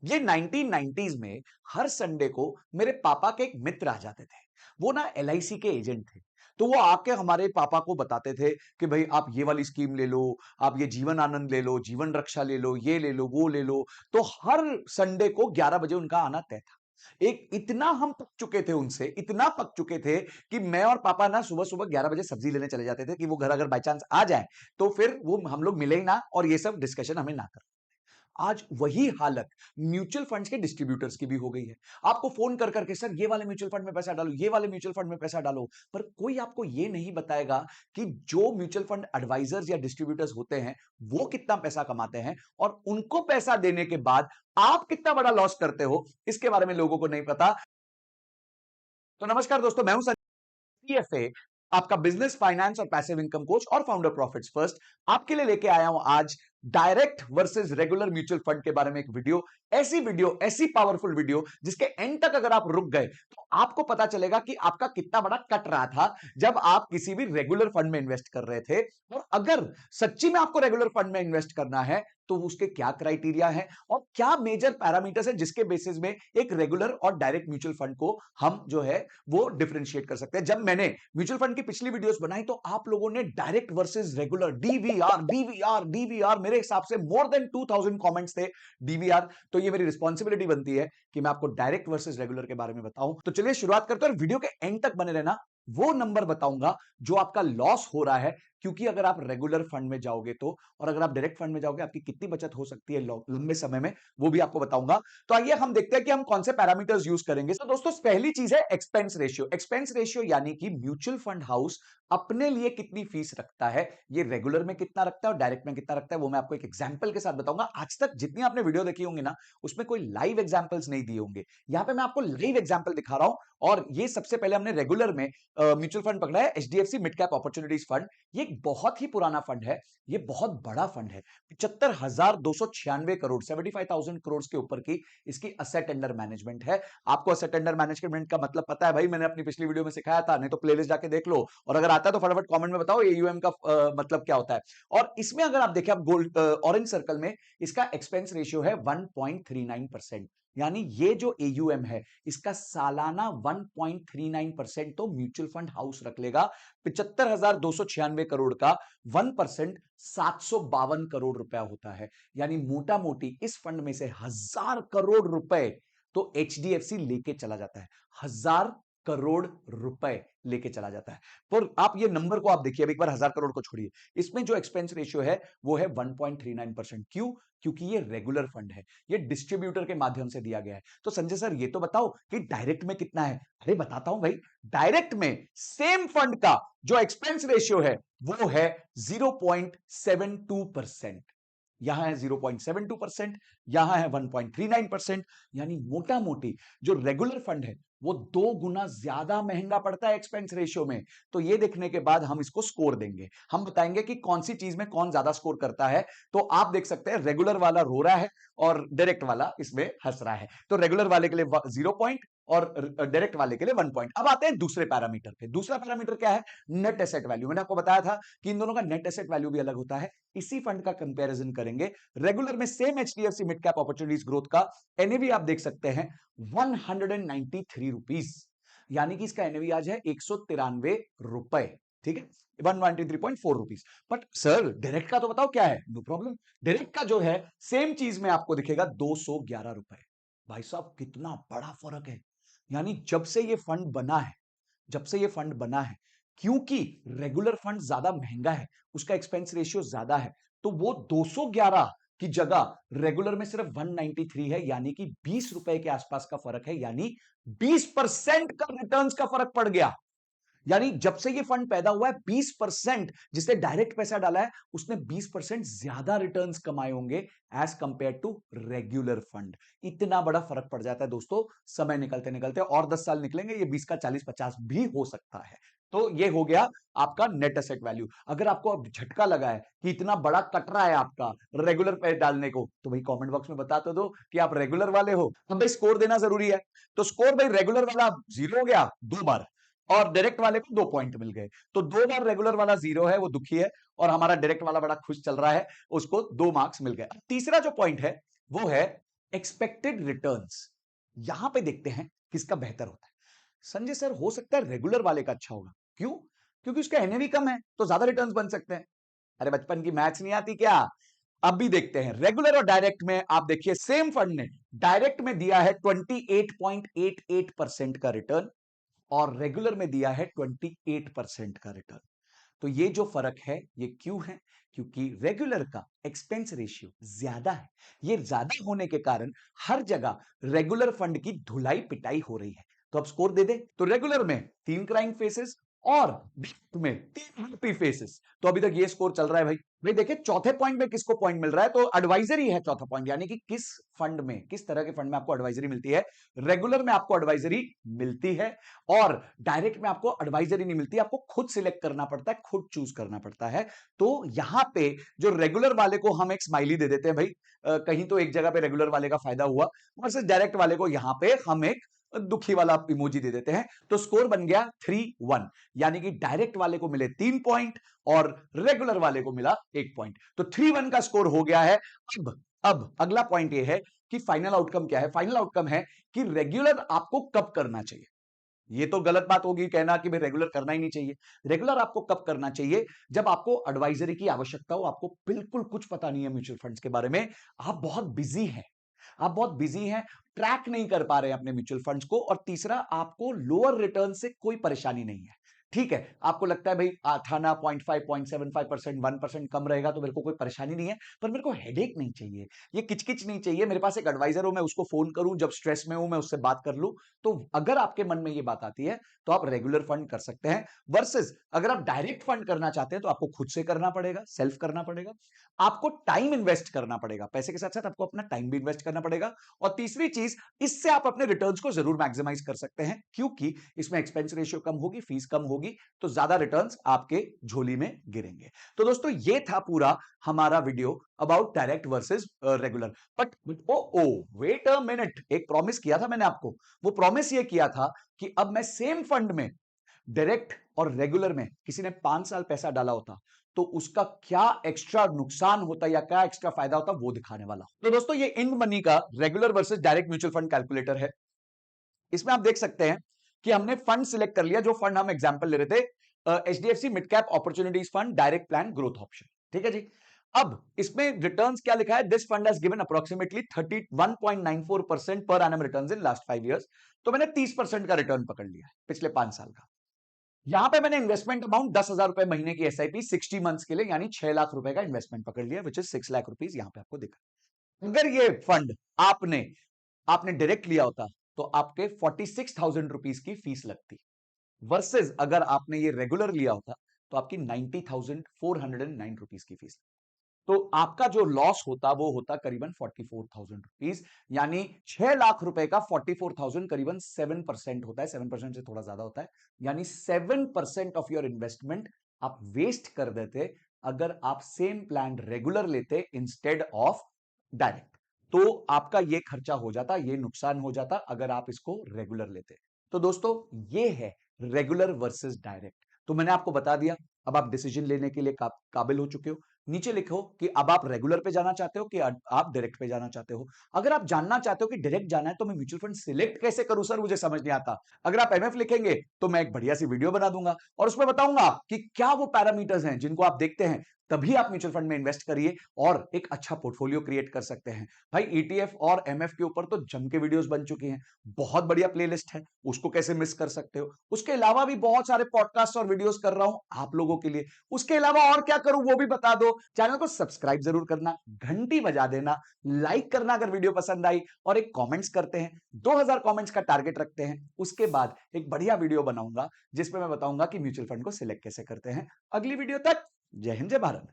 ये 1990s में हर Sunday को मेरे पापा के एक मित्र आ जाते थे। वो ना एलआईसी के एजेंट थे। तो वो आके हमारे पापा को बताते थे कि भाई आप ये वाली स्कीम ले लो, आप ये जीवन आनंद ले लो, जीवन रक्षा ले लो, ये ले लो, वो ले लो। तो हर संडे को 11 बजे उनका आना तय था। एक इतना हम पक चुके थे उनसे, इतना पक चुके थे कि मैं और पापा ना सुबह-सुबह 11 बजे सब्जी लेने चले जाते थे कि वो घर अगर बाय चांस आ जाए, तो फिर वो हम लोग मिले ही ना और ये सब डिस्कशन हमें ना करें। आज वही हालत म्यूचुअल फंड्स के डिस्ट्रीब्यूटर्स की भी हो गई है। आपको फोन कर करके सर ये वाले म्यूचुअल फंड में पैसा डालो, ये वाले म्यूचुअल फंड में पैसा डालो, पर कोई आपको ये नहीं बताएगा कि जो म्यूचुअल फंड एडवाइजर्स या डिस्ट्रीब्यूटर्स होते हैं वो कितना पैसा कमाते हैं और उनको पैसा देने के बाद आप कितना बड़ा लॉस करते हो इसके बारे में लोगों को नहीं पता। तो नमस्कार दोस्तों, मैं हूं सीएफए, आपका बिजनेस फाइनेंस और पैसिव इनकम कोच और फाउंडर प्रॉफिट्स फर्स्ट। आपके लिए लेके आया हूं आज direct versus regular mutual fund के बारे में एक वीडियो, ऐसी पावरफुल वीडियो जिसके एंड तक अगर आप रुक गए तो आपको पता चलेगा कि आपका कितना बड़ा कट रहा था जब आप किसी भी रेगुलर फंड में इन्वेस्ट कर रहे थे। और अगर सच्ची में आपको रेगुलर फंड में इन्वेस्ट करना है तो उसके क्या क्राइटेरिया है और क्या मेजर पैरामीटर्स है जिसके बेसिस में एक रेगुलर और डायरेक्ट म्यूचुअल फंड को हम जो है वो डिफरेंशिएट कर सकते हैं। जब मैंने म्यूचुअल फंड की पिछली वीडियोस बनाई तो आप लोगों ने direct versus regular, DVR DVR DVR, मेरे हिसाब से मोर देन 2000 कमेंट्स थे डीवीआर। तो ये मेरी रिस्पॉन्सिबिलिटी बनती है कि मैं आपको डायरेक्ट वर्सेस रेगुलर के बारे में बताऊं। तो चलिए शुरुआत करते हैं और वीडियो के एंड तक बने रहना। वो नंबर बताऊंगा जो आपका लॉस हो रहा है, क्योंकि अगर आप रेगुलर फंड में जाओगे तो, और अगर आप डायरेक्ट फंड में जाओगे आपकी कितनी बचत हो सकती है लंबे समय में, वो भी आपको बताऊंगा। तो आइए हम देखते हैं कि हम कौन से पैरामीटर्स यूज करेंगे। तो दोस्तों पहली चीज है एक्सपेंस रेशियो। एक्सपेंस रेशियो यानी कि म्यूचुअल फंड हाउस अपने लिए कितनी फीस रखता है, ये रेगुलर में कितना रखता है और डायरेक्ट में कितना रखता है, वो मैं आपको एक एग्जांपल के साथ बताऊंगा। आज तक जितनी आपने वीडियो देखी होंगी ना, उसमें कोई लाइव एग्जांपल्स नहीं दिए होंगे। यहां पे मैं आपको लाइव एग्जांपल दिखा रहा हूं। और ये सबसे पहले हमने रेगुलर में म्यूचुअल फंड पकड़ा है, HDFC mid cap opportunities fund. ये एक बहुत ही पुराना फंड है, ये बहुत बड़ा फंड है। 75,296 करोड़, 75,000 करोड़ के ऊपर की इसकी असेट अंडर मैनेजमेंट है। आपको असेट अंडर मैनेजमेंट का मतलब पता है भाई, मैंने अपनी पिछली वीडियो में सिखाया था, नहीं तो प्लेलिस्ट जाके देख लो। और अगर आता है तो फटाफट कमेंट में बताओ एयूएम का मतलब क्या होता है। और इसमें अगर आप देखें, आप गोल्ड ऑरेंज सर्कल में इसका एक्सपेंस रेशियो है 1.39%। यानी ये जो एयूएम है इसका सालाना 1.39% तो म्यूचुअल फंड हाउस रख लेगा। 75,296 करोड़ का 1% 752 करोड़ रुपया होता है। यानी मोटा मोटी इस फंड में से 1,000 करोड़ रुपए तो एचडीएफसी लेके चला जाता है। 1,000 करोड़ रुपए लेके चला जाता है। पर आप ये नंबर को आप देखिए, अब एक बार 1,000 करोड़ को छोड़िए, इसमें जो एक्सपेंस रेशियो है वो है 1.39%। क्यों? क्योंकि ये रेगुलर फंड है, ये डिस्ट्रीब्यूटर के माध्यम से दिया गया है। तो संजय सर ये तो बताओ कि डायरेक्ट में कितना है। अरे बताता हूं भाई, डायरेक्ट में सेम फंड का जो एक्सपेंस रेशियो है वो है 0.72%। यहां है 0.72%, यहां है 1.39%। यानी मोटा मोटी जो रेगुलर फंड है वो 2 गुना ज्यादा महंगा पड़ता है एक्सपेंस रेशियो में। तो ये देखने के बाद हम इसको स्कोर देंगे, हम बताएंगे कि कौन सी चीज में कौन ज्यादा स्कोर करता है। तो आप देख सकते हैं रेगुलर वाला रो रहा है और डायरेक्ट वाला इसमें हंस रहा है। तो रेगुलर वाले के लिए 0 पॉइंट और डायरेक्ट वाले के लिए 1 पॉइंट। अब आते हैं दूसरे पैरामीटर पे। दूसरा पैरामीटर क्या है? Net asset value. मैंने आपको बताया था कि इन दोनों का नेट एसेट वैल्यू भी अलग होता है। इसी फंड का कंपैरिजन करेंगे। रेगुलर में same HDFC mid cap opportunities growth का एनएवी आप देख सकते हैं 193 रुपीज। यानी कि इसका एनएवी आज है 193 रुपए। ठीक है, 193.4 रुपीज। बट सर डायरेक्ट का तो बताओ क्या है। नो प्रॉब्लम, डायरेक्ट का जो है सेम चीज में आपको दिखेगा 211 रुपए। भाई साहब कितना बड़ा फर्क है। यानी जब से ये फंड बना है, क्योंकि रेगुलर फंड ज्यादा महंगा है, उसका एक्सपेंस रेशियो ज्यादा है, तो वो 211 की जगह रेगुलर में सिर्फ 193 है। यानी कि 20 रुपए के आसपास का फर्क है। यानी 20% का रिटर्न्स का फर्क पड़ गया। यानी जब से ये फंड पैदा हुआ है 20%, जिसने डायरेक्ट पैसा डाला है उसने 20% ज्यादा रिटर्न्स कमाए होंगे as compare to regular fund. इतना बड़ा फर्क पड़ जाता है दोस्तों। समय निकलते निकलते और 10 साल निकलेंगे, ये 20 का 40-50 भी हो सकता है। तो ये हो गया आपका नेट एसेट वैल्यू। अगर आपको अब झटका लगा है कि इतना बड़ा कटरा है आपका रेगुलर पे डालने को, तो भाई कमेंट बॉक्स में बता तो दो कि आप रेगुलर वाले हो। अब भाई स्कोर देना जरूरी है। तो स्कोर भाई रेगुलर वाला 0 हो गया 2 बार और डायरेक्ट वाले को 2 पॉइंट मिल गए। तो 2 बार रेगुलर वाला 0 है, वो दुखी है, और हमारा डायरेक्ट वाला बड़ा खुश चल रहा है, उसको 2 मार्क्स मिल गए। तीसरा जो पॉइंट है वो है एक्सपेक्टेड रिटर्न्स, यहां पे देखते हैं किसका बेहतर होता है। संजय सर, हो सकता है रेगुलर वाले का अच्छा होगा। क्यों? क्योंकि उसका एनएवी कम है तो ज्यादा रिटर्न्स बन सकते हैं। अरे बचपन की मैथ्स नहीं आती क्या? अब भी देखते हैं रेगुलर और डायरेक्ट में। आप देखिए सेम फंड ने डायरेक्ट में दिया है 28.88% का रिटर्न और रेगुलर में दिया है 28% का रिटर्न। तो ये जो फर्क है ये क्यों है? क्योंकि रेगुलर का एक्सपेंस रेशियो ज्यादा है। ये ज्यादा होने के कारण हर जगह रेगुलर फंड की धुलाई पिटाई हो रही है। तो अब स्कोर दे दे तो रेगुलर में 3 क्राइंग फेसेस और डायरेक्ट में 3 हैप्पी फेसेस। तो अभी तक ये स्कोर चल रहा है भाई। भाई देखिए चौथे पॉइंट में किसको पॉइंट मिल रहा है? तो एडवाइजरी है चौथा पॉइंट, यानी कि किस फंड में, किस तरह के फंड में आपको एडवाइजरी मिलती है। रेगुलर में आपको एडवाइजरी मिलती है और डायरेक्ट में आपको एडवाइजरी नहीं मिलती, आपको खुद सिलेक्ट करना पड़ता है, खुद चूज करना पड़ता है। तो यहां पे जो रेगुलर वाले को हम एक स्माइली दे देते हैं भाई, कहीं तो एक जगह पे रेगुलर वाले का फायदा हुआ, वर्सेस डायरेक्ट वाले को यहां पे हम एक दुखी वाला इमोजी दे देते हैं। तो स्कोर बन गया 3-1, यानी कि डायरेक्ट वाले को मिले 3 पॉइंट और रेगुलर वाले को मिला 1 पॉइंट। तो 3-1 का स्कोर हो गया है। अब अगला पॉइंट ये है कि फाइनल आउटकम क्या है? फाइनल आउटकम है कि रेगुलर आपको कब करना चाहिए। ये तो गलत बात होगी कहना कि भाई रेगुलर करना ही नहीं चाहिए। रेगुलर आपको कब करना चाहिए? जब आपको एडवाइजरी की आवश्यकता हो, आपको बिल्कुल कुछ पता नहीं है म्यूचुअल फंड्स के बारे में, आप बहुत बिजी हैं, आप बहुत बिजी हैं, ट्रैक नहीं कर पा रहे हैं अपने म्यूचुअल फंड्स को, और तीसरा आपको लोअर रिटर्न से कोई परेशानी नहीं है। ठीक है, आपको लगता है भाई थाना 0.5 0.75% 1% कम रहेगा तो मेरे को कोई परेशानी नहीं है, पर मेरे को हेडेक नहीं चाहिए, ये किचकिच नहीं चाहिए, मेरे पास एक एडवाइजर हो, मैं उसको फोन करूं जब स्ट्रेस में हूं, मैं उससे बात कर लूं। तो अगर आपके मन में ये बात आती है तो आप रेगुलर फंड कर सकते हैं। वर्सेस अगर आप डायरेक्ट फंड करना चाहते हैं तो आपको खुद से करना पड़ेगा, सेल्फ करना पड़ेगा, आपको टाइम इन्वेस्ट करना पड़ेगा, पैसे के साथ साथ आपको अपना टाइम भी इन्वेस्ट करना पड़ेगा। और तीसरी चीज, इससे आप अपने रिटर्न्स को जरूर मैक्सिमाइज कर सकते हैं, क्योंकि इसमें एक्सपेंस रेशियो कम होगी, फीस कम होगी, तो ज्यादा रिटर्न्स आपके झोली में गिरेंगे। तो दोस्तों ये था पूरा हमारा video about direct versus regular. But oh wait a minute, एक प्रॉमिस किया था मैंने आपको। वो प्रॉमिस ये किया था कि अब मैं सेम फंड में डायरेक्ट और रेगुलर में किसी ने 5 साल पैसा डाला होता तो उसका क्या एक्स्ट्रा नुकसान होता या क्या एक्स्ट्रा फायदा होता, वो दिखाने वाला हूं। तो दोस्तों ये इंड मनी का regular versus direct mutual fund calculator है। इसमें आप देख सकते हैं कि हमने फंड सिलेक्ट कर लिया, जो फंड हम एग्जांपल ले रहे थे, HDFC mid cap opportunities fund direct plan growth option. ठीक है जी। अब इसमें रिटर्न्स क्या लिखा है? This fund has given approximately 31.94% per annum returns in last 5 years। तो मैंने 30% का रिटर्न पकड़ लिया है पिछले 5 साल का। यहां पे मैंने इन्वेस्टमेंट अमाउंट 10,000 रुपए महीने की एसआईपी 60 मंथ्स के लिए, यानी 6 लाख रुपए का इन्वेस्टमेंट पकड़ लिया, विच इज 6 लाख रुपीज यहां पे आपको दिखा। अगर ये फंड आपने आपने डायरेक्ट लिया होता तो आपके 46,000 रुपीज की फीस लगती, वर्सेस अगर आपने ये रेगुलर लिया होता तो आपकी 90,409 रुपीज की फीस। तो आपका जो लॉस होता वो होता करीबन 44,000 रुपीज, यानी 6 लाख रुपए का 44,000 करीबन 7% होता है, 7% से थोड़ा ज्यादा होता है, यानी 7% ऑफ योर इन्वेस्टमेंट आप वेस्ट कर देते अगर आप सेम प्लान रेगुलर लेते इंस्टेड ऑफ डायरेक्ट। तो आपका ये खर्चा हो जाता, ये नुकसान हो जाता अगर आप इसको रेगुलर लेते। तो दोस्तों ये है रेगुलर वर्सेस डायरेक्ट। तो मैंने आपको बता दिया, अब आप डिसीजन लेने के लिए काबिल हो चुके हो। नीचे लिखो कि अब आप रेगुलर पे जाना चाहते हो कि आप डायरेक्ट पे जाना चाहते हो। अगर आप जानना चाहते हो कि डायरेक्ट जाना है तो मैं म्यूचुअल फंड सिलेक्ट कैसे करूं सर, मुझे समझ नहीं आता, अगर आप एमएफ लिखेंगे तो मैं एक बढ़िया सी वीडियो बना दूंगा और उसमें बताऊंगा कि क्या वो पैरामीटर्स हैं जिनको आप देखते हैं तभी आप म्यूचुअल फंड में इन्वेस्ट करिए और एक अच्छा पोर्टफोलियो क्रिएट कर सकते हैं। भाई ईटीएफ और एमएफ के ऊपर तो जम के वीडियोस बन चुकी हैं, बहुत बढ़िया प्लेलिस्ट है, उसको कैसे मिस कर सकते हो। उसके अलावा भी बहुत सारे पॉडकास्ट और वीडियोस कर रहा हूं आप लोगों के लिए। उसके अलावा और क्या करूं वो भी बता दो। चैनल को सब्सक्राइब जरूर करना, घंटी बजा देना, लाइक करना अगर वीडियो पसंद आई, और एक कमेंट्स करते हैं, 2000 कमेंट्स का टारगेट रखते हैं। उसके बाद एक बढ़िया वीडियो बनाऊंगा जिसमें मैं बताऊंगा कि म्यूचुअल फंड को सिलेक्ट कैसे करते हैं। अगली वीडियो तक जय हिंद जय भारत।